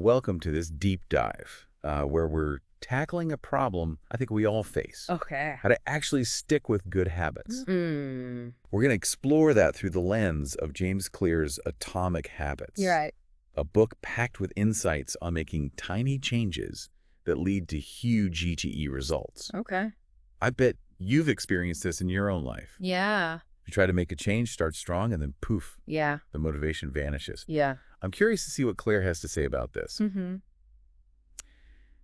welcome to this deep dive where we're tackling a problem I think we all face. Okay. How to actually stick with good habits. Mm. We're going to explore that through the lens of James Clear's Atomic Habits. You're right. A book packed with insights on making tiny changes that lead to huge GTE results. Okay. I bet you've experienced this in your own life. Yeah. You try to make a change, start strong, and then poof, Yeah. the motivation vanishes. Yeah. I'm curious to see what Claire has to say about this. Mm-hmm.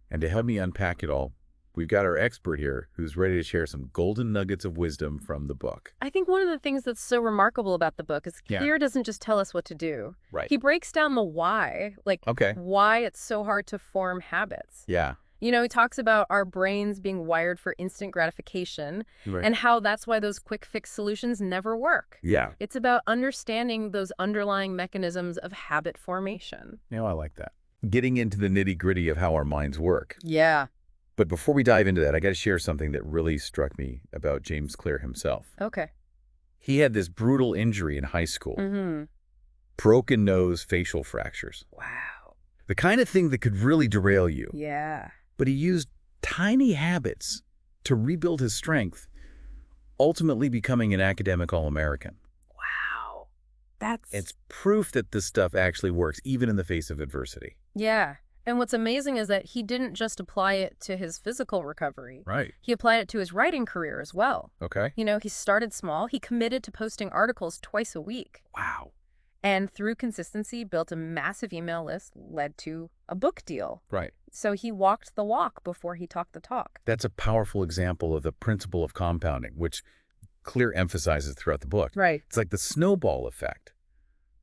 And to help me unpack it all, we've got our expert here who's ready to share some golden nuggets of wisdom from the book. I think one of the things that's so remarkable about the book is Clear doesn't just tell us what to do. Right. He breaks down the why, like why it's so hard to form habits. Yeah. You know, he talks about our brains being wired for instant gratification Right. and how that's why those quick fix solutions never work. Yeah. It's about understanding those underlying mechanisms of habit formation. You know, I like that. Getting into the nitty-gritty of how our minds work. Yeah. But before we dive into that, I got to share something that really struck me about James Clear himself. Okay. He had this brutal injury in high school. Mm-hmm. Broken nose, facial fractures. Wow. The kind of thing that could really derail you. Yeah. But he used tiny habits to rebuild his strength, ultimately becoming an academic All-American. Wow. That's... It's proof that this stuff actually works, even in the face of adversity. Yeah. And what's amazing is that he didn't just apply it to his physical recovery. Right. He applied it to his writing career as well. Okay. You know, he started small. He committed to posting articles twice a week. Wow. And through consistency, built a massive email list, led to a book deal. Right. So he walked the walk before he talked the talk. That's a powerful example of the principle of compounding, which Clear emphasizes throughout the book. Right. It's like the snowball effect.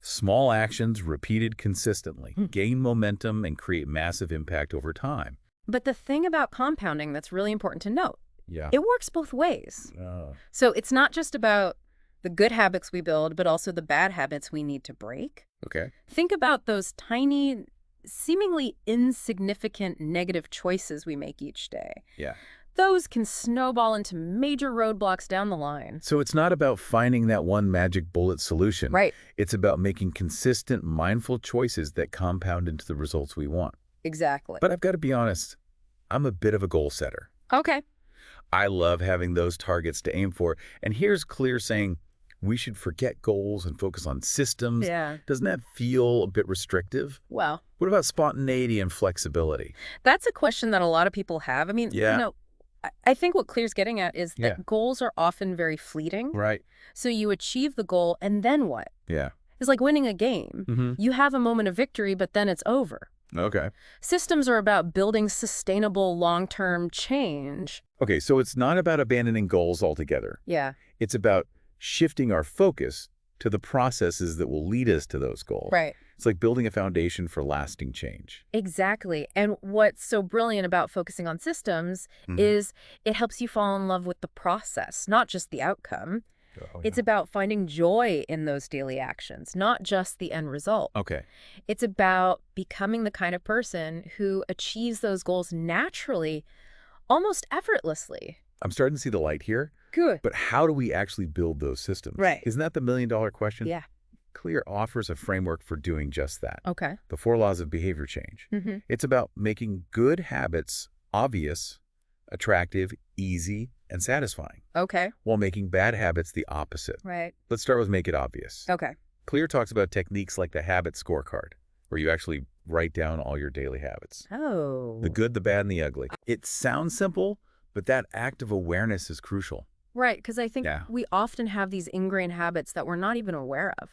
Small actions repeated consistently gain momentum and create massive impact over time. But the thing about compounding that's really important to note, Yeah. it works both ways. So it's not just about the good habits we build, but also the bad habits we need to break. Okay. Think about those tiny, seemingly insignificant negative choices we make each day. Yeah. Those can snowball into major roadblocks down the line. So it's not about finding that one magic bullet solution. Right. It's about making consistent, mindful choices that compound into the results we want. Exactly. But I've got to be honest, I'm a bit of a goal setter. Okay. I love having those targets to aim for. And here's Clear saying we should forget goals and focus on systems. Yeah. Doesn't that feel a bit restrictive? Well, What about spontaneity and flexibility? that's a question that a lot of people have. I mean, Yeah. you know, I think what Clear's getting at is that goals are often very fleeting. Right. So you achieve the goal, and then what? Yeah. It's like winning a game. Mm-hmm. You have a moment of victory, but then it's over. Okay. Systems are about building sustainable long-term change. Okay, so it's not about abandoning goals altogether. Yeah. It's about shifting our focus to the processes that will lead us to those goals. Right. It's like building a foundation for lasting change. Exactly. And what's so brilliant about focusing on systems is it helps you fall in love with the process, not just the outcome. Oh, It's about finding joy in those daily actions, not just the end result. Okay. It's about becoming the kind of person who achieves those goals naturally, almost effortlessly. I'm starting to see the light here, Good. but how do we actually build those systems? Right. Isn't that the million-dollar question? Yeah. Clear offers a framework for doing just that. Okay. The 4 laws of behavior change. Mm-hmm. It's about making good habits obvious, attractive, easy, and satisfying, Okay. while making bad habits the opposite. Right. Let's start with make it obvious. Okay. Clear talks about techniques like the habit scorecard, where you actually write down all your daily habits. Oh. The good, the bad, and the ugly. It sounds simple, but that act of awareness is crucial. Right, because I think Yeah. we often have these ingrained habits that we're not even aware of.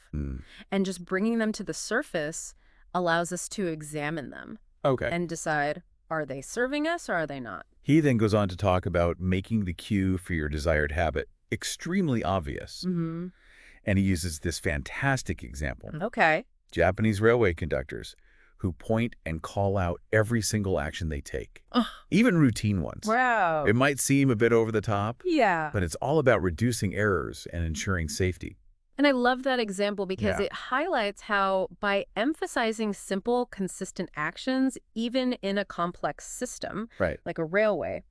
And just bringing them to the surface allows us to examine them Okay. and decide, are they serving us or are they not? He then goes on to talk about making the cue for your desired habit extremely obvious. Mm-hmm. And he uses this fantastic example. Okay. Japanese railway conductors who point and call out every single action they take, Ugh. even routine ones. Wow. It might seem a bit over the top, Yeah. but it's all about reducing errors and ensuring safety. And I love that example because Yeah. it highlights how by emphasizing simple, consistent actions, even in a complex system, Right. like a railway,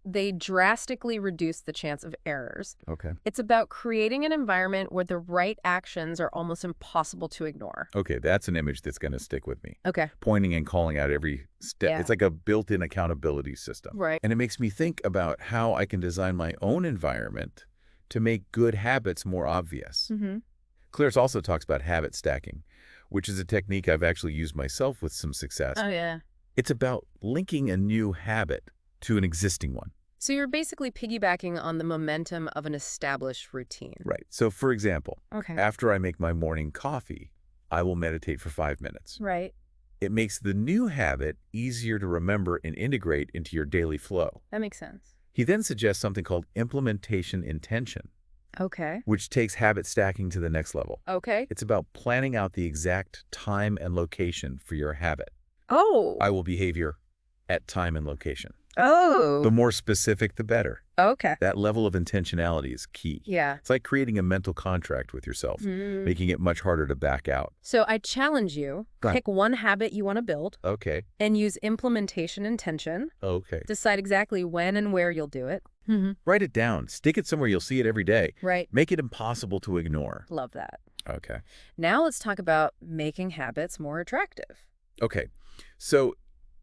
they drastically reduce the chance of errors. Okay. It's about creating an environment where the right actions are almost impossible to ignore. Okay, that's an image that's going to stick with me. Okay. Pointing and calling out every step. Yeah. It's like a built-in accountability system. Right. And it makes me think about how I can design my own environment to make good habits more obvious. Mm-hmm. Clears also talks about habit stacking, which is a technique I've actually used myself with some success. Oh, yeah. It's about linking a new habit to an existing one. So you're basically piggybacking on the momentum of an established routine. Right. So, for example, Okay. after I make my morning coffee, I will meditate for 5 minutes. Right. It makes the new habit easier to remember and integrate into your daily flow. That makes sense. He then suggests something called implementation intention, Okay. which takes habit stacking to the next level. Okay. It's about planning out the exact time and location for your habit. Oh. I will behavior at time and location. Oh. The more specific, the better. Okay. That level of intentionality is key. Yeah. It's like creating a mental contract with yourself, making it much harder to back out. So I challenge you, Go ahead. pick one habit you want to build Okay. and use implementation intention. Okay. Decide exactly when and where you'll do it. Write it down. Stick it somewhere you'll see it every day. Right. Make it impossible to ignore. Love that. Okay. Now let's talk about making habits more attractive. Okay. So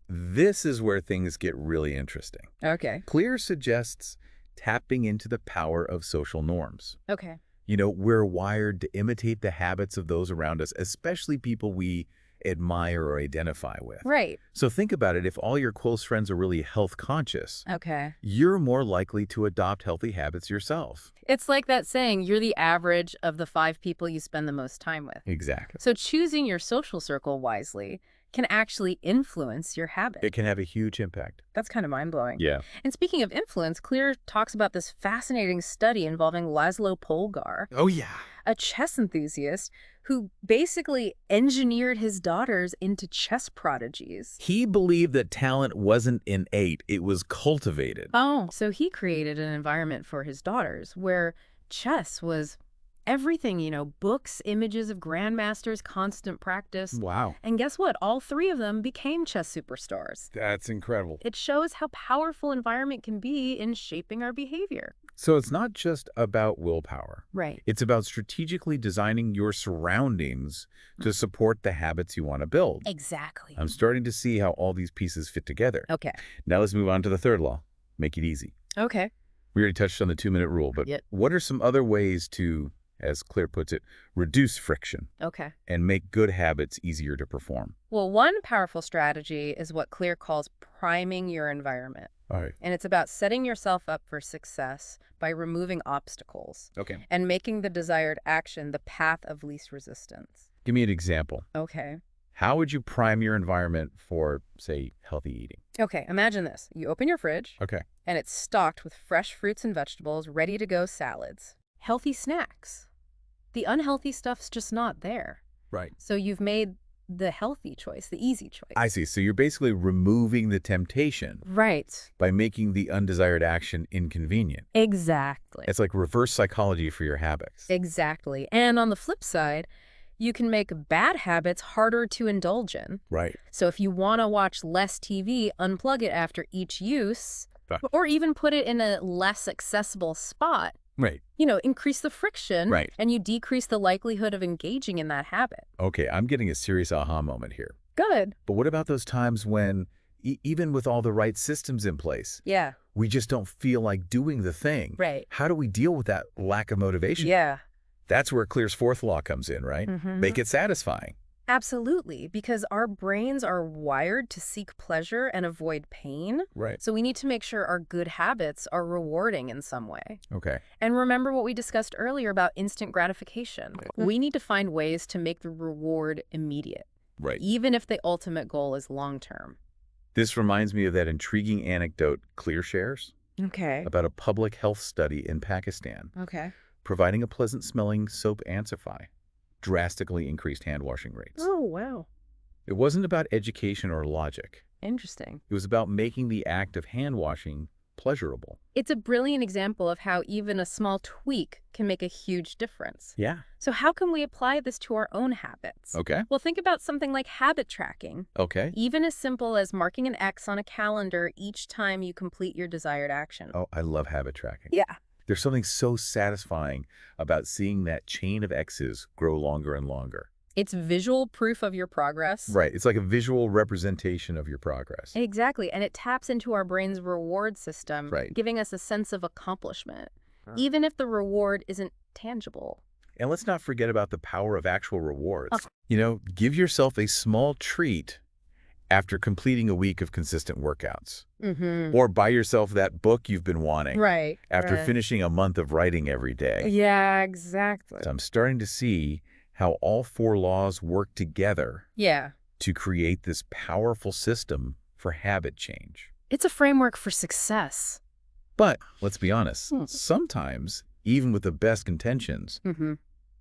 this is where things get really interesting. Okay. Clear suggests tapping into the power of social norms. Okay. You know, we're wired to imitate the habits of those around us, especially people we admire or identify with. Right. So think about it. If all your close friends are really health conscious, Okay. you're more likely to adopt healthy habits yourself. It's like that saying, you're the average of the 5 people you spend the most time with. Exactly. So choosing your social circle wisely can actually influence your habit. It can have a huge impact. That's kind of mind-blowing. Yeah. And speaking of influence, Clear talks about this fascinating study involving Laszlo Polgar, Oh, yeah. a chess enthusiast who basically engineered his daughters into chess prodigies. He believed that talent wasn't innate, it was cultivated. Oh. So he created an environment for his daughters where chess was everything, books, images of grandmasters, constant practice. Wow. And guess what? All 3 of them became chess superstars. That's incredible. It shows how powerful environment can be in shaping our behavior. So it's not just about willpower. Right. It's about strategically designing your surroundings to support the habits you want to build. Exactly. I'm starting to see how all these pieces fit together. Okay. Now let's move on to the third law. Make it easy. Okay. We already touched on the 2-minute rule, but Yep. what are some other ways to, as Claire puts it, reduce friction Okay. and make good habits easier to perform? Well, one powerful strategy is what Clear calls priming your environment. All right. And it's about setting yourself up for success by removing obstacles Okay. and making the desired action the path of least resistance. Give me an example. Okay. How would you prime your environment for, say, healthy eating? Okay, imagine this. You open your fridge, Okay. and it's stocked with fresh fruits and vegetables, ready-to-go salads, healthy snacks. The unhealthy stuff's just not there. Right. So you've made the healthy choice, the easy choice. I see. So you're basically removing the temptation Right. by making the undesired action inconvenient. Exactly. It's like reverse psychology for your habits. Exactly. And on the flip side, you can make bad habits harder to indulge in. Right. So if you want to watch less TV, unplug it after each use, Right. or even put it in a less accessible spot. Right. Increase the friction, Right. and you decrease the likelihood of engaging in that habit. Okay, I'm getting a serious aha moment here. Good. But what about those times when, even with all the right systems in place, Yeah. we just don't feel like doing the thing? Right. How do we deal with that lack of motivation? Yeah. That's where Clear's 4th law comes in, right? Make it satisfying. Absolutely, because our brains are wired to seek pleasure and avoid pain. Right. So we need to make sure our good habits are rewarding in some way. Okay. And remember what we discussed earlier about instant gratification. We need to find ways to make the reward immediate, Right. even if the ultimate goal is long-term. This reminds me of that intriguing anecdote Clear shares Okay. about a public health study in Pakistan. Okay. Providing a pleasant-smelling soap Ansify drastically increased hand-washing rates. Oh, wow. It wasn't about education or logic. Interesting. It was about making the act of hand-washing pleasurable. It's a brilliant example of how even a small tweak can make a huge difference. Yeah. So how can we apply this to our own habits? Okay. Well, think about something like habit tracking. Okay. Even as simple as marking an X on a calendar each time you complete your desired action. Oh, I love habit tracking. Yeah. There's something so satisfying about seeing that chain of X's grow longer and longer. It's visual proof of your progress. Right. It's like a visual representation of your progress. Exactly. And it taps into our brain's reward system, Right. giving us a sense of accomplishment, even if the reward isn't tangible. And let's not forget about the power of actual rewards. Okay. You know, give yourself a small treat after completing a week of consistent workouts. Mm-hmm. Or buy yourself that book you've been wanting. Right. After right. finishing a month of writing every day. Yeah, exactly. So I'm starting to see how all four laws work together Yeah. to create this powerful system for habit change. It's a framework for success. But let's be honest, sometimes, even with the best intentions, Mm-hmm.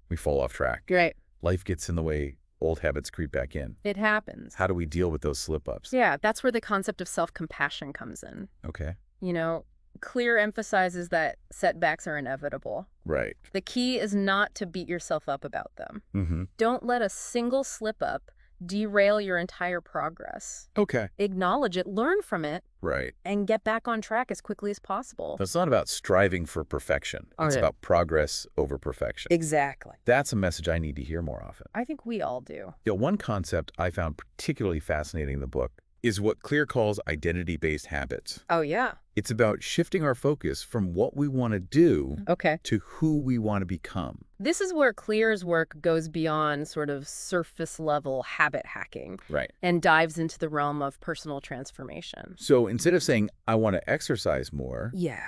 we fall off track. Right. Life gets in the way, old habits creep back in. It happens. How do we deal with those slip-ups? Yeah, that's where the concept of self-compassion comes in. Okay. You know, Clear emphasizes that setbacks are inevitable. Right. The key is not to beat yourself up about them. Mm-hmm. Don't let a single slip-up derail your entire progress. Okay. Acknowledge it, learn from it, Right. and get back on track as quickly as possible. It's not about striving for perfection. It's Okay. about progress over perfection. Exactly. That's a message I need to hear more often. I think we all do. You know, one concept I found particularly fascinating in the book is what Clear calls identity-based habits. Oh, yeah. It's about shifting our focus from what we want to do Okay. to who we want to become. This is where Clear's work goes beyond sort of surface-level habit hacking Right. and dives into the realm of personal transformation. So instead of saying, I want to exercise more, Yeah.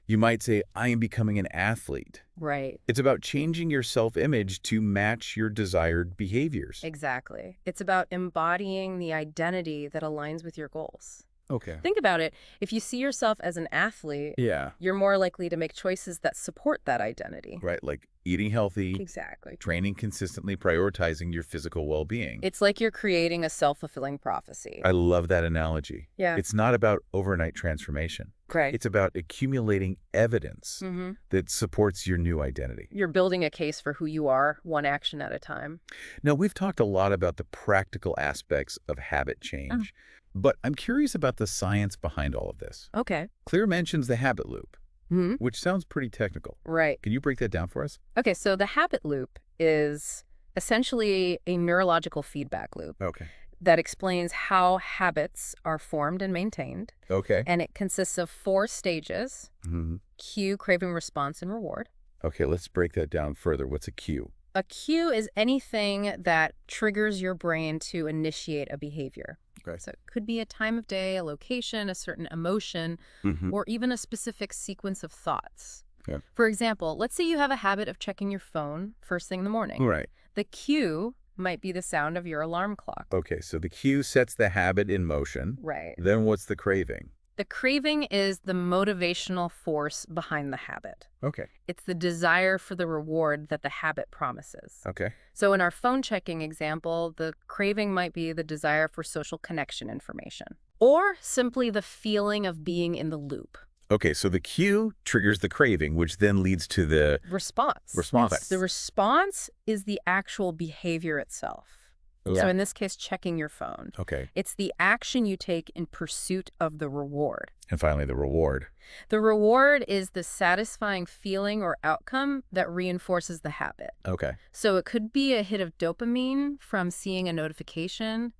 you might say, I am becoming an athlete. Right. It's about changing your self-image to match your desired behaviors. Exactly. It's about embodying the identity that aligns with your goals. Okay. Think about it. If you see yourself as an athlete, Yeah. you're more likely to make choices that support that identity. Right. Like eating healthy, Exactly. training consistently, prioritizing your physical well-being. It's like you're creating a self-fulfilling prophecy. I love that analogy. Yeah. It's not about overnight transformation. Right. It's about accumulating evidence Mm-hmm. that supports your new identity. You're building a case for who you are, one action at a time. Now, we've talked a lot about the practical aspects of habit change, but I'm curious about the science behind all of this. Okay. Clear mentions the habit loop, Mm-hmm. which sounds pretty technical. Right. Can you break that down for us? Okay, so the habit loop is essentially a neurological feedback loop Okay. that explains how habits are formed and maintained. Okay. And it consists of 4 stages: Mhm. cue, craving, response, and reward. Okay, let's break that down further. What's a cue? A cue is anything that triggers your brain to initiate a behavior. Okay. So it could be a time of day, a location, a certain emotion, Mhm. or even a specific sequence of thoughts. Yeah. For example, let's say you have a habit of checking your phone first thing in the morning. Right. The cue might be the sound of your alarm clock. Okay, so the cue sets the habit in motion. Right. Then what's the craving? The craving is the motivational force behind the habit. Okay. It's the desire for the reward that the habit promises. Okay. So in our phone checking example, the craving might be the desire for social connection information, or simply the feeling of being in the loop. Okay, so the cue triggers the craving, which then leads to the Response. response. Yes. The response is the actual behavior itself. Yeah. So in this case, checking your phone. Okay. It's the action you take in pursuit of the reward. And finally, the reward. The reward is the satisfying feeling or outcome that reinforces the habit. Okay. So it could be a hit of dopamine from seeing a notification,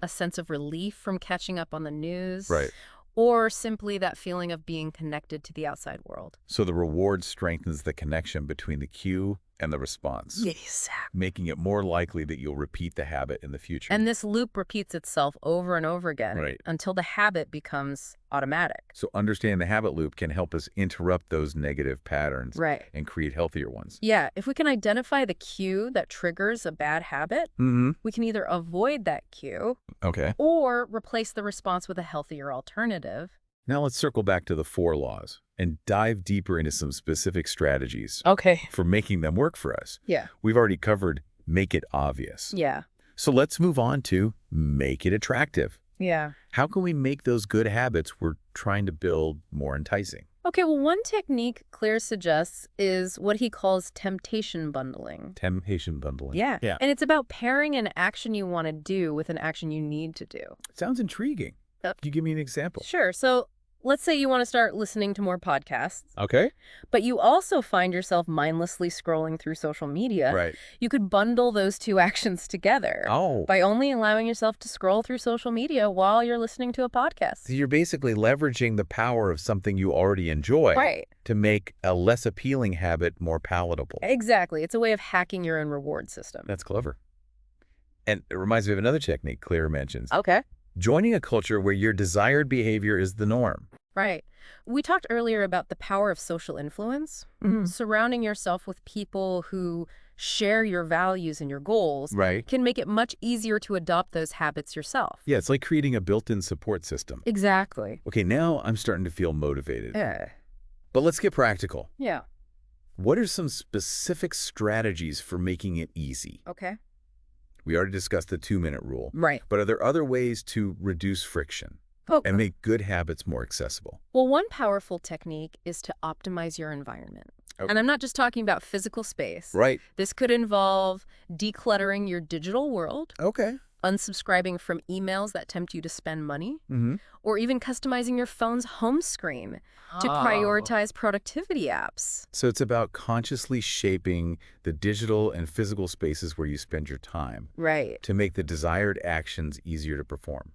a sense of relief from catching up on the news, Right. or simply that feeling of being connected to the outside world. So the reward strengthens the connection between the cue and the response, Exactly. making it more likely that you'll repeat the habit in the future. And this loop repeats itself over and over again Right. until the habit becomes automatic. So understanding the habit loop can help us interrupt those negative patterns Right. and create healthier ones. Yeah, if we can identify the cue that triggers a bad habit, Mm-hmm. we can either avoid that cue Okay. or replace the response with a healthier alternative. Now let's circle back to the 4 laws and dive deeper into some specific strategies Okay. for making them work for us. Yeah. We've already covered make it obvious. Yeah. So let's move on to make it attractive. Yeah. How can we make those good habits we're trying to build more enticing? Okay, well, one technique Claire suggests is what he calls temptation bundling. Temptation bundling. Yeah. Yeah. And it's about pairing an action you want to do with an action you need to do. Sounds intriguing. Uh, Can you give me an example? Sure. So let's say you want to start listening to more podcasts, Okay. but you also find yourself mindlessly scrolling through social media. Right. You could bundle those two actions together Oh. by only allowing yourself to scroll through social media while you're listening to a podcast. So you're basically leveraging the power of something you already enjoy Right. to make a less appealing habit more palatable. Exactly. It's a way of hacking your own reward system. That's clever. And it reminds me of another technique Claire mentions. Okay. Joining a culture where your desired behavior is the norm. Right. We talked earlier about the power of social influence. Surrounding yourself with people who share your values and your goals Right. can make it much easier to adopt those habits yourself. Yeah, it's like creating a built-in support system. Exactly. Okay, now I'm starting to feel motivated. Yeah. But let's get practical. Yeah. What are some specific strategies for making it easy? Okay. We already discussed the 2-minute rule. Right. But are there other ways to reduce friction Okay. and make good habits more accessible? Well, one powerful technique is to optimize your environment. Okay. And I'm not just talking about physical space. Right. This could involve decluttering your digital world, Okay. unsubscribing from emails that tempt you to spend money, Mm-hmm. or even customizing your phone's home screen to prioritize productivity apps. So it's about consciously shaping the digital and physical spaces where you spend your time Right. to make the desired actions easier to perform.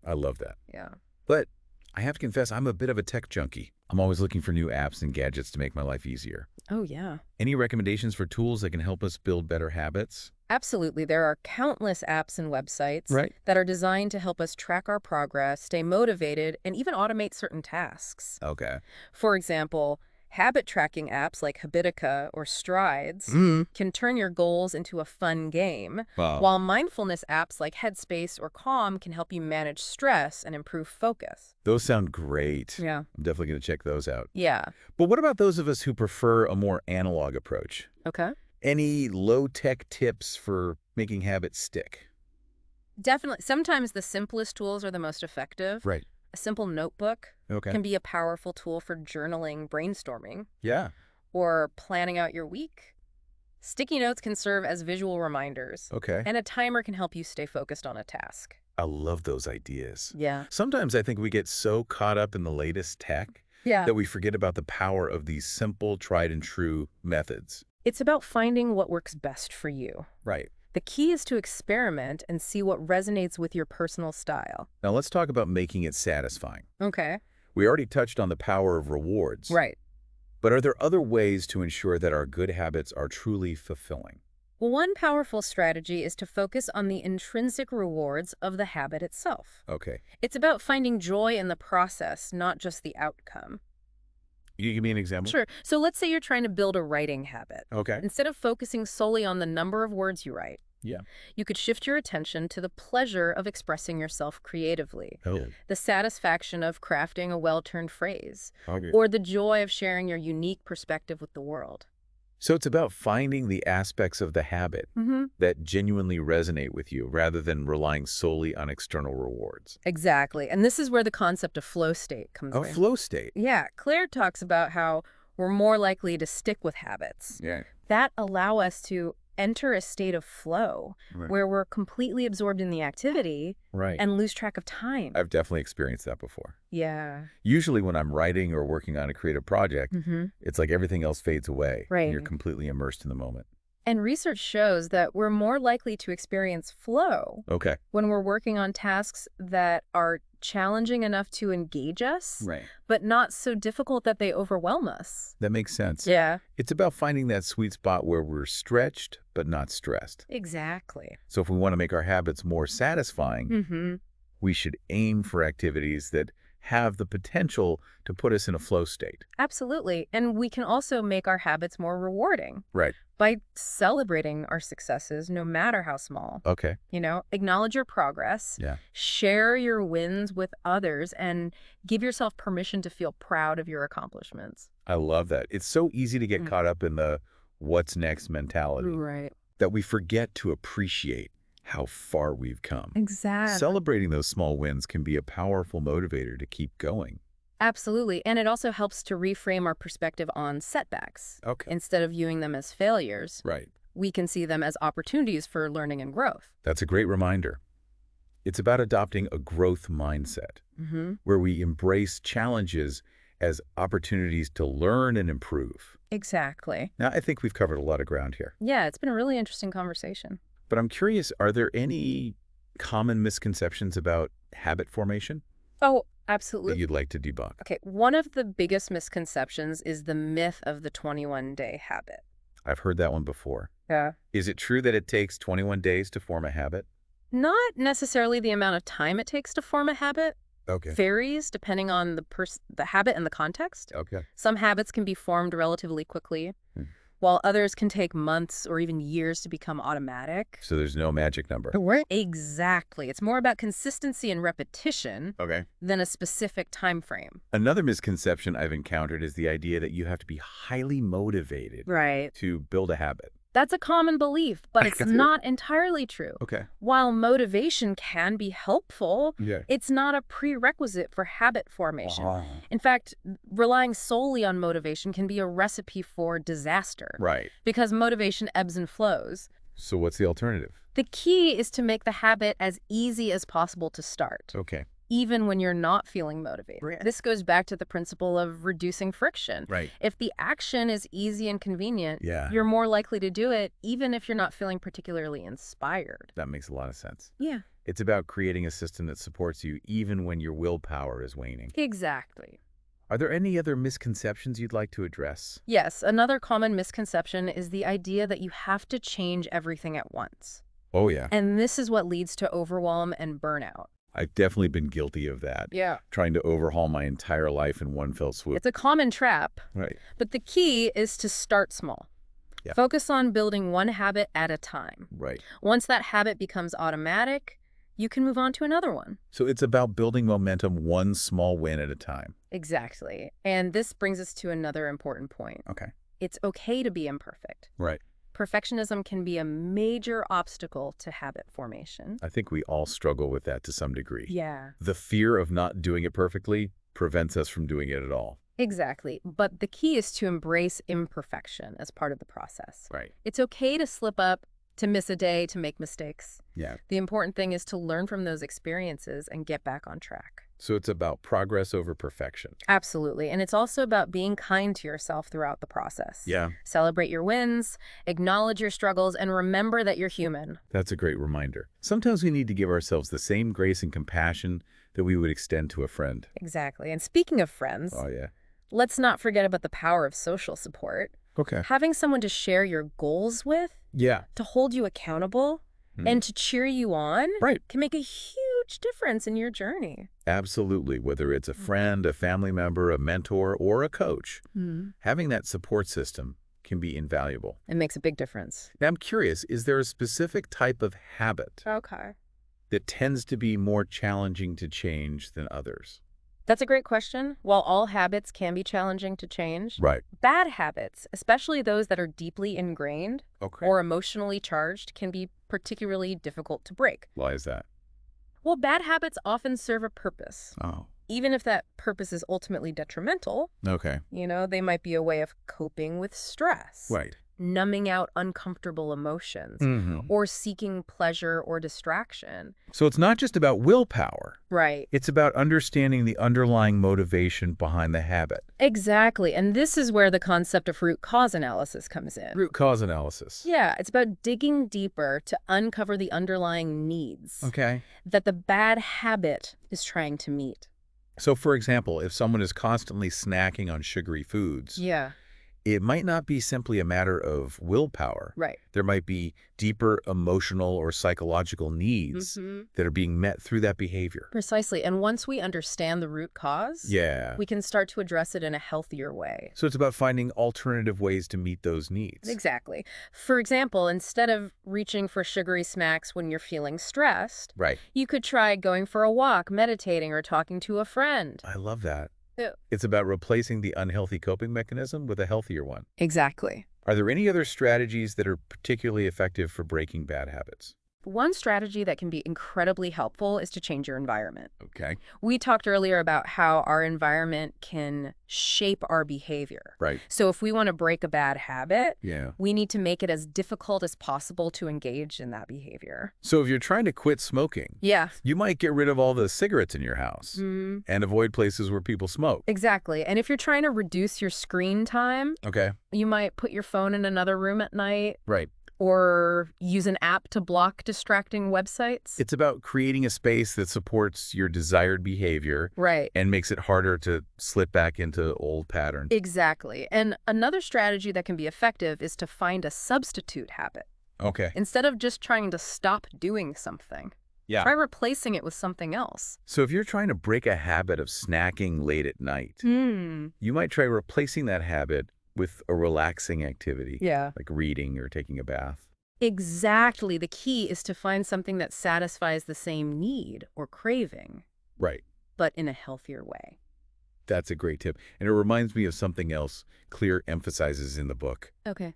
I love that. Yeah. But I have to confess, I'm a bit of a tech junkie. I'm always looking for new apps and gadgets to make my life easier. Oh, yeah. Any recommendations for tools that can help us build better habits? Absolutely. There are countless apps and websites Right. that are designed to help us track our progress, stay motivated, and even automate certain tasks. Okay. For example, habit tracking apps like Habitica or Strides can turn your goals into a fun game, Wow. while mindfulness apps like Headspace or Calm can help you manage stress and improve focus. Those sound great. Yeah. I'm definitely going to check those out. Yeah. But what about those of us who prefer a more analog approach? Okay. Any low-tech tips for making habits stick? Definitely. Sometimes the simplest tools are the most effective. Right. A simple notebook Okay. can be a powerful tool for journaling, brainstorming, Yeah. or planning out your week. Sticky notes can serve as visual reminders, Okay. and a timer can help you stay focused on a task. I love those ideas. Yeah. Sometimes I think we get so caught up in the latest tech Yeah. that we forget about the power of these simple, tried and true methods. It's about finding what works best for you. Right. The key is to experiment and see what resonates with your personal style. Now let's talk about making it satisfying. Okay. We already touched on the power of rewards. Right. But are there other ways to ensure that our good habits are truly fulfilling? Well, one powerful strategy is to focus on the intrinsic rewards of the habit itself. Okay. It's about finding joy in the process, not just the outcome. You give me an example? Sure. So let's say you're trying to build a writing habit. Okay. Instead of focusing solely on the number of words you write, Yeah. you could shift your attention to the pleasure of expressing yourself creatively, Oh. the satisfaction of crafting a well-turned phrase, Okay. or the joy of sharing your unique perspective with the world. So it's about finding the aspects of the habit that genuinely resonate with you rather than relying solely on external rewards. Exactly. And this is where the concept of flow state comes A in. flow state. Yeah, Claire talks about how we're more likely to stick with habits Yeah. that allow us to enter a state of flow Right. where we're completely absorbed in the activity Right. and lose track of time. I've definitely experienced that before. Yeah. Usually when I'm writing or working on a creative project, it's like everything else fades away. Right. And you're completely immersed in the moment. And research shows that we're more likely to experience flow Okay. when we're working on tasks that are challenging enough to engage us, Right. but not so difficult that they overwhelm us. That makes sense. Yeah. It's about finding that sweet spot where we're stretched but not stressed. Exactly. So if we want to make our habits more satisfying, we should aim for activities that have the potential to put us in a flow state. Absolutely. And we can also make our habits more rewarding Right. by celebrating our successes, no matter how small. Okay. You know, acknowledge your progress, Yeah. share your wins with others, and give yourself permission to feel proud of your accomplishments. I love that. It's so easy to get caught up in the what's next mentality Right. that we forget to appreciate how far we've come. Exactly. Celebrating those small wins can be a powerful motivator to keep going. Absolutely. And it also helps to reframe our perspective on setbacks. Okay. Instead of viewing them as failures, Right. we can see them as opportunities for learning and growth. That's a great reminder. It's about adopting a growth mindset where we embrace challenges as opportunities to learn and improve. Exactly. Now, I think we've covered a lot of ground here. Yeah, it's been a really interesting conversation. But I'm curious, are there any common misconceptions about habit formation Oh, that absolutely. you'd like to debunk? Okay, one of the biggest misconceptions is the myth of the 21-day habit. I've heard that one before. Yeah. Is it true that it takes 21 days to form a habit? Not necessarily the amount of time it takes to form a habit. Okay. Varies depending on the habit and the context. Okay. Some habits can be formed relatively quickly, Hmm. while others can take months or even years to become automatic. So there's no magic number. Right. Exactly. It's more about consistency and repetition Okay. than a specific time frame. Another misconception I've encountered is the idea that you have to be highly motivated Right. to build a habit. That's a common belief, but I it's got it. not entirely true. Okay. While motivation can be helpful, Yeah. it's not a prerequisite for habit formation. Ah. In fact, relying solely on motivation can be a recipe for disaster Right. because motivation ebbs and flows. So what's the alternative? The key is to make the habit as easy as possible to start, Okay. even when you're not feeling motivated. Right. This goes back to the principle of reducing friction. Right. If the action is easy and convenient, Yeah. you're more likely to do it, even if you're not feeling particularly inspired. That makes a lot of sense. Yeah. It's about creating a system that supports you even when your willpower is waning. Exactly. Are there any other misconceptions you'd like to address? Yes, another common misconception is the idea that you have to change everything at once. Oh, yeah. And this is what leads to overwhelm and burnout. I've definitely been guilty of that. Yeah. Trying to overhaul my entire life in one fell swoop. It's a common trap, Right. but the key is to start small. Yeah. Focus on building one habit at a time. Right. Once that habit becomes automatic, you can move on to another one. So it's about building momentum one small win at a time. Exactly. And this brings us to another important point. Okay. It's okay to be imperfect. Right. Perfectionism can be a major obstacle to habit formation. I think we all struggle with that to some degree. Yeah. The fear of not doing it perfectly prevents us from doing it at all. Exactly. But the key is to embrace imperfection as part of the process. Right. It's okay to slip up, to miss a day, to make mistakes. Yeah. The important thing is to learn from those experiences and get back on track. So it's about progress over perfection. Absolutely. And it's also about being kind to yourself throughout the process. Yeah. Celebrate your wins, acknowledge your struggles, and remember that you're human. That's a great reminder. Sometimes we need to give ourselves the same grace and compassion that we would extend to a friend. Exactly. And speaking of friends, Oh, yeah. let's not forget about the power of social support. Okay. Having someone to share your goals with, Yeah. to hold you accountable, and to cheer you on Right. can make a huge difference in your journey. Absolutely. Whether it's a friend, a family member, a mentor, or a coach, having that support system can be invaluable. It makes a big difference. Now, I'm curious, is there a specific type of habit Okay. that tends to be more challenging to change than others? That's a great question. While all habits can be challenging to change, Right. bad habits, especially those that are deeply ingrained Okay. or emotionally charged, can be particularly difficult to break. Why is that? Well, bad habits often serve a purpose. Oh. Even if that purpose is ultimately detrimental, Okay. they might be a way of coping with stress, Right. numbing out uncomfortable emotions, Mm-hmm. or seeking pleasure or distraction. So it's not just about willpower. Right. It's about understanding the underlying motivation behind the habit. Exactly. And this is where the concept of root cause analysis comes in. Root cause analysis. Yeah, it's about digging deeper to uncover the underlying needs Okay. that the bad habit is trying to meet. So, for example, if someone is constantly snacking on sugary foods, Yeah, it might not be simply a matter of willpower. right. There might be deeper emotional or psychological needs that are being met through that behavior. Precisely. And once we understand the root cause, Yeah. we can start to address it in a healthier way. So it's about finding alternative ways to meet those needs. Exactly. For example, instead of reaching for sugary snacks when you're feeling stressed, Right. you could try going for a walk, meditating, or talking to a friend. I love that. Yeah. It's about replacing the unhealthy coping mechanism with a healthier one. Exactly. Are there any other strategies that are particularly effective for breaking bad habits? One strategy that can be incredibly helpful is to change your environment. Okay. We talked earlier about how our environment can shape our behavior. Right. So if we want to break a bad habit, Yeah. we need to make it as difficult as possible to engage in that behavior. So if you're trying to quit smoking, Yeah. you might get rid of all the cigarettes in your house and avoid places where people smoke. Exactly. And if you're trying to reduce your screen time, Okay. you might put your phone in another room at night Right. or use an app to block distracting websites. It's about creating a space that supports your desired behavior Right. and makes it harder to slip back into old patterns. Exactly. And another strategy that can be effective is to find a substitute habit. Okay. Instead of just trying to stop doing something, Yeah. try replacing it with something else. So if you're trying to break a habit of snacking late at night, you might try replacing that habit with a relaxing activity, Yeah. like reading or taking a bath. Exactly. The key is to find something that satisfies the same need or craving, Right. but in a healthier way. That's a great tip. And it reminds me of something else Clear emphasizes in the book, Okay.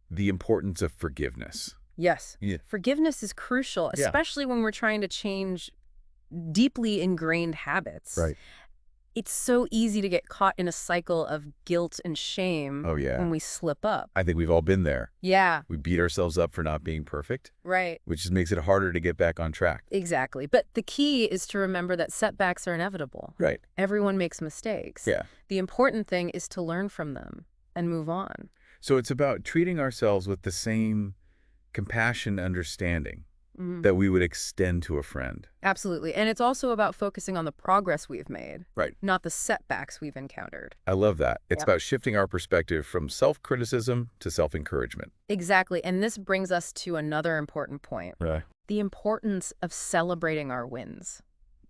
the importance of forgiveness. Yes. Yeah. Forgiveness is crucial, Yeah. especially when we're trying to change deeply ingrained habits. Right. It's so easy to get caught in a cycle of guilt and shame Oh, yeah. when we slip up. I think we've all been there. Yeah, We beat ourselves up for not being perfect, right. which just makes it harder to get back on track. Exactly. But the key is to remember that setbacks are inevitable. Right. Everyone makes mistakes. Yeah. The important thing is to learn from them and move on. So it's about treating ourselves with the same compassion, understanding Mhm. that we would extend to a friend. Absolutely. And it's also about focusing on the progress we've made, Right. not the setbacks we've encountered. I love that. It's Yep. about shifting our perspective from self-criticism to self-encouragement. Exactly. And this brings us to another important point, Right. the importance of celebrating our wins.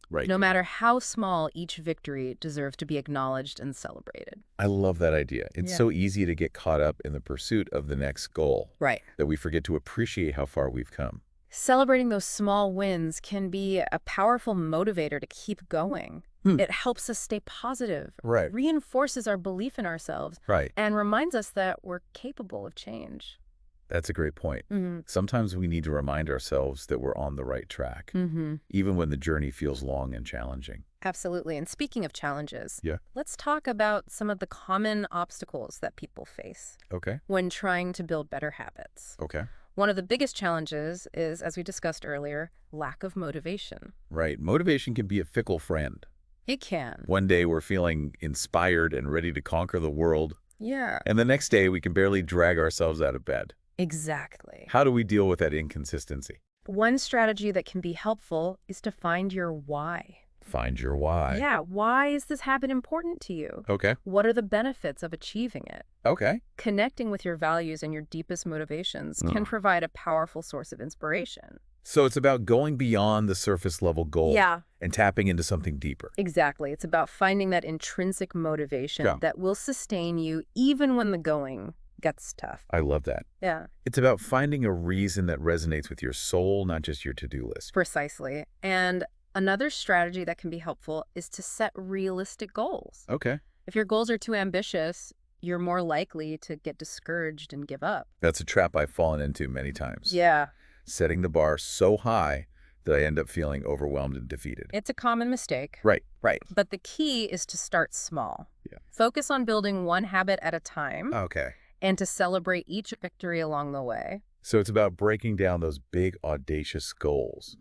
Right. No matter how small, each victory deserves to be acknowledged and celebrated. I love that idea. It's Yeah. so easy to get caught up in the pursuit of the next goal Right. that we forget to appreciate how far we've come. Celebrating those small wins can be a powerful motivator to keep going. It helps us stay positive, Right. reinforces our belief in ourselves, Right. and reminds us that we're capable of change. That's a great point. Sometimes we need to remind ourselves that we're on the right track, even when the journey feels long and challenging. Absolutely. And speaking of challenges, Yeah. let's talk about some of the common obstacles that people face Okay. when trying to build better habits. Okay. One of the biggest challenges is, as we discussed earlier, lack of motivation. Right. Motivation can be a fickle friend. It can. One day we're feeling inspired and ready to conquer the world, Yeah. and the next day we can barely drag ourselves out of bed. Exactly. How do we deal with that inconsistency? One strategy that can be helpful is to find your why. Find your why. Yeah, why is this habit important to you? Okay. What are the benefits of achieving it? Okay. Connecting with your values and your deepest motivations can provide a powerful source of inspiration. So it's about going beyond the surface level goal Yeah. and tapping into something deeper. Exactly. It's about finding that intrinsic motivation Yeah. that will sustain you even when the going gets tough. I love that. Yeah, It's about finding a reason that resonates with your soul, not just your to-do list. precisely. And another strategy that can be helpful is to set realistic goals. Okay. If your goals are too ambitious, you're more likely to get discouraged and give up. That's a trap I've fallen into many times. Yeah, Setting the bar so high that I end up feeling overwhelmed and defeated. it's a common mistake. Right. Right. But the key is to start small. Yeah. Focus on building one habit at a time Okay. and to celebrate each victory along the way. So it's about breaking down those big, audacious goals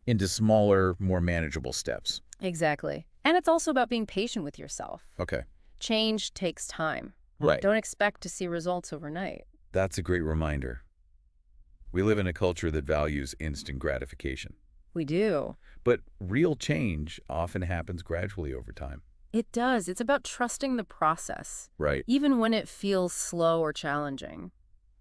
into smaller, more manageable steps. Exactly. And it's also about being patient with yourself. Okay. Change takes time. Right. Don't expect to see results overnight. That's a great reminder. We live in a culture that values instant gratification. We do. But real change often happens gradually over time. It does. It's about trusting the process, Right. even when it feels slow or challenging.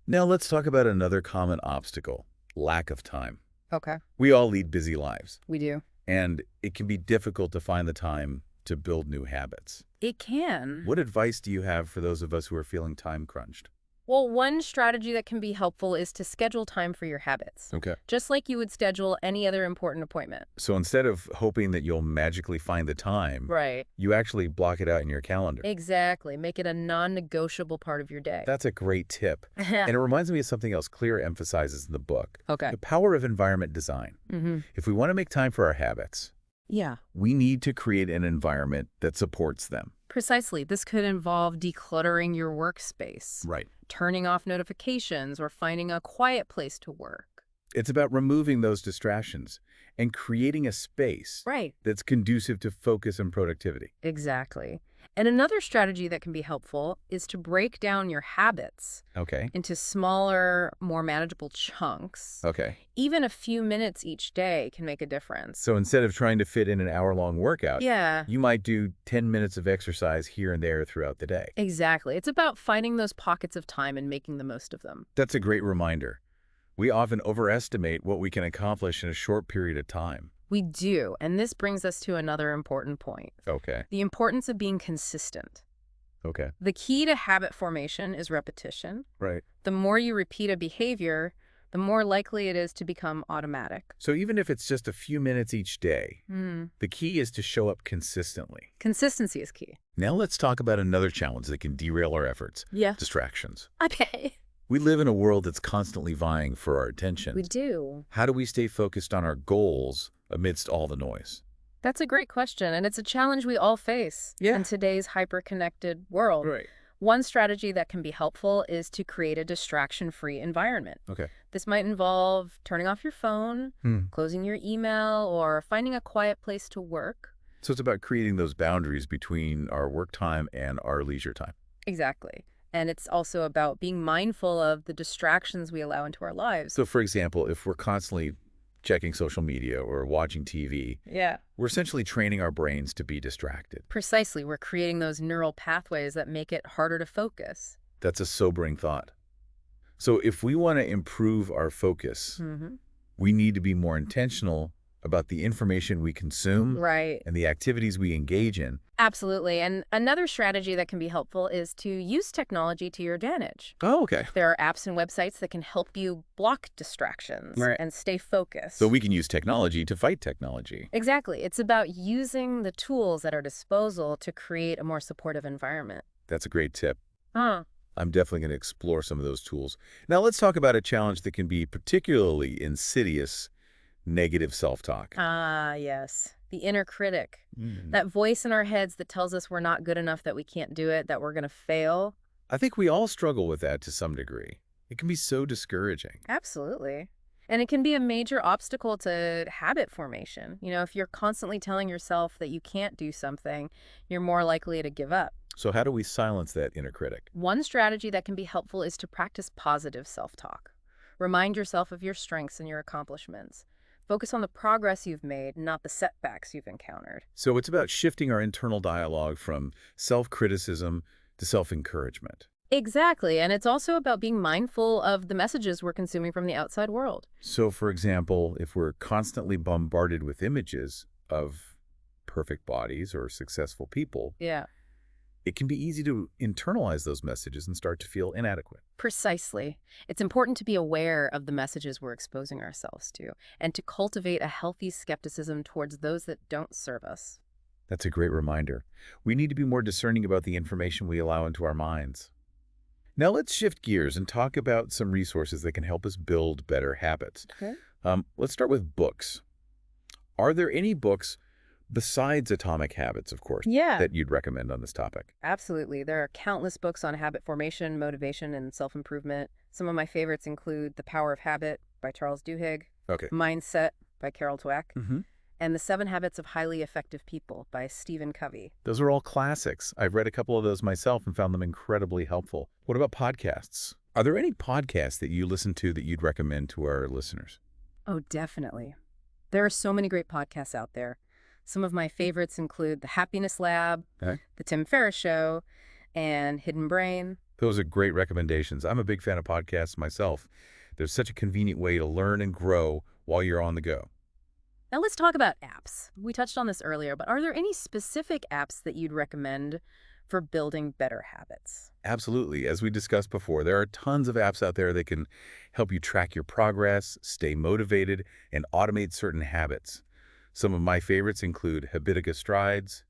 Now let's talk about another common obstacle, lack of time. Okay. We all lead busy lives, We do. and it can be difficult to find the time to build new habits. It can. What advice do you have for those of us who are feeling time crunched? Well, one strategy that can be helpful is to schedule time for your habits, Okay. just like you would schedule any other important appointment. So instead of hoping that you'll magically find the time, Right. you actually block it out in your calendar. Exactly. Make it a non-negotiable part of your day. That's a great tip. And it reminds me of something else Clear emphasizes in the book. Okay. The power of environment design. Mm-hmm. If we want to make time for our habits, Yeah. we need to create an environment that supports them. Precisely. This could involve decluttering your workspace, Right. turning off notifications, or finding a quiet place to work. It's about removing those distractions and creating a space Right. that's conducive to focus and productivity. Exactly. And another strategy that can be helpful is to break down your habits Okay. into smaller, more manageable chunks. Okay. Even a few minutes each day can make a difference. So instead of trying to fit in an hour-long workout, Yeah, you might do 10 minutes of exercise here and there throughout the day. exactly. It's about finding those pockets of time and making the most of them. That's a great reminder. We often overestimate what we can accomplish in a short period of time. We do, and this brings us to another important point. Okay. The importance of being consistent. Okay. The key to habit formation is repetition. Right. The more you repeat a behavior, the more likely it is to become automatic. So even if it's just a few minutes each day, Mm. the key is to show up consistently. Consistency is key. Now let's talk about another challenge that can derail our efforts. Yeah. Distractions. Okay. We live in a world that's constantly vying for our attention. We do. How do we stay focused on our goals amidst all the noise? That's a great question, and it's a challenge we all face Yeah. in today's hyper-connected world. Right. One strategy that can be helpful is to create a distraction-free environment. Okay. This might involve turning off your phone, closing your email, or finding a quiet place to work. So it's about creating those boundaries between our work time and our leisure time. Exactly. And it's also about being mindful of the distractions we allow into our lives. So for example, if we're constantly checking social media or watching TV, Yeah. we're essentially training our brains to be distracted. Precisely. We're creating those neural pathways that make it harder to focus. That's a sobering thought. So if we want to improve our focus, we need to be more intentional about the information we consume Right. and the activities we engage in. Absolutely. And another strategy that can be helpful is to use technology to your advantage. Oh, okay. There are apps and websites that can help you block distractions Right. and stay focused. So we can use technology to fight technology. Exactly. It's about using the tools at our disposal to create a more supportive environment. That's a great tip. Huh. I'm definitely going to explore some of those tools. Now let's talk about a challenge that can be particularly insidious: negative self-talk. Ah, yes. The inner critic. Mm. That voice in our heads that tells us we're not good enough, that we can't do it, that we're going to fail. I think we all struggle with that to some degree. It can be so discouraging. Absolutely. And it can be a major obstacle to habit formation. You know, if you're constantly telling yourself that you can't do something, you're more likely to give up. So how do we silence that inner critic? One strategy that can be helpful is to practice positive self-talk. Remind yourself of your strengths and your accomplishments. Focus on the progress you've made, not the setbacks you've encountered. So it's about shifting our internal dialogue from self-criticism to self-encouragement. Exactly. And it's also about being mindful of the messages we're consuming from the outside world. So, for example, if we're constantly bombarded with images of perfect bodies or successful people, Yeah. it can be easy to internalize those messages and start to feel inadequate. Precisely. It's important to be aware of the messages we're exposing ourselves to and to cultivate a healthy skepticism towards those that don't serve us. That's a great reminder. We need to be more discerning about the information we allow into our minds. Now let's shift gears and talk about some resources that can help us build better habits. Okay. Let's start with books. Are there any books besides Atomic Habits, of course, Yeah. that you'd recommend on this topic? Absolutely. There are countless books on habit formation, motivation, and self-improvement. Some of my favorites include The Power of Habit by Charles Duhigg, Okay. Mindset by Carol Dweck, Mm-hmm. and The 7 Habits of Highly Effective People by Stephen Covey. Those are all classics. I've read a couple of those myself and found them incredibly helpful. What about podcasts? Are there any podcasts that you listen to that you'd recommend to our listeners? Oh, definitely. There are so many great podcasts out there. Some of my favorites include The Happiness Lab, Okay. The Tim Ferriss Show, and Hidden Brain. Those are great recommendations. I'm a big fan of podcasts myself. There's such a convenient way to learn and grow while you're on the go. Now let's talk about apps. We touched on this earlier, but are there any specific apps that you'd recommend for building better habits. Absolutely. As we discussed before, there are tons of apps out there that can help you track your progress, stay motivated, and automate certain habits. Some of my favorites include Habitica Strides,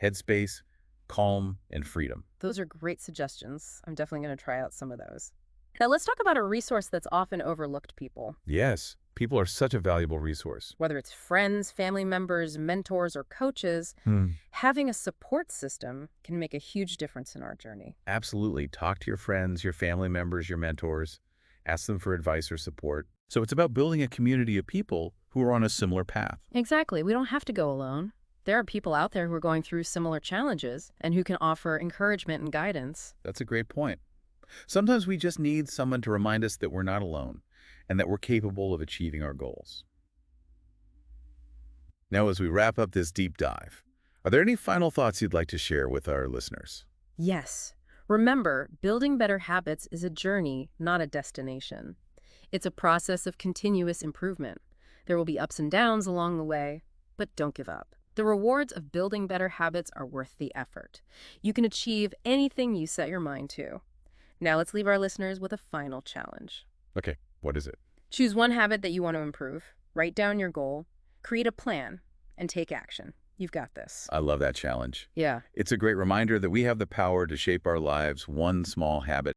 Headspace, Calm, and Freedom. Those are great suggestions. I'm definitely going to try out some of those. Now, let's talk about a resource that's often overlooked, people. Yes, people are such a valuable resource. Whether it's friends, family members, mentors, or coaches, having a support system can make a huge difference in our journey. Absolutely. Talk to your friends, your family members, your mentors. Ask them for advice or support. So it's about building a community of people who are on a similar path. Exactly. We don't have to go alone. There are people out there who are going through similar challenges and who can offer encouragement and guidance. That's a great point. Sometimes we just need someone to remind us that we're not alone and that we're capable of achieving our goals. Now, as we wrap up this deep dive, are there any final thoughts you'd like to share with our listeners? Yes. Remember, building better habits is a journey, not a destination. It's a process of continuous improvement. There will be ups and downs along the way, but don't give up. The rewards of building better habits are worth the effort. You can achieve anything you set your mind to. Now let's leave our listeners with a final challenge. Okay, what is it? Choose one habit that you want to improve, write down your goal, create a plan, and take action. You've got this. I love that challenge. Yeah. It's a great reminder that we have the power to shape our lives one small habit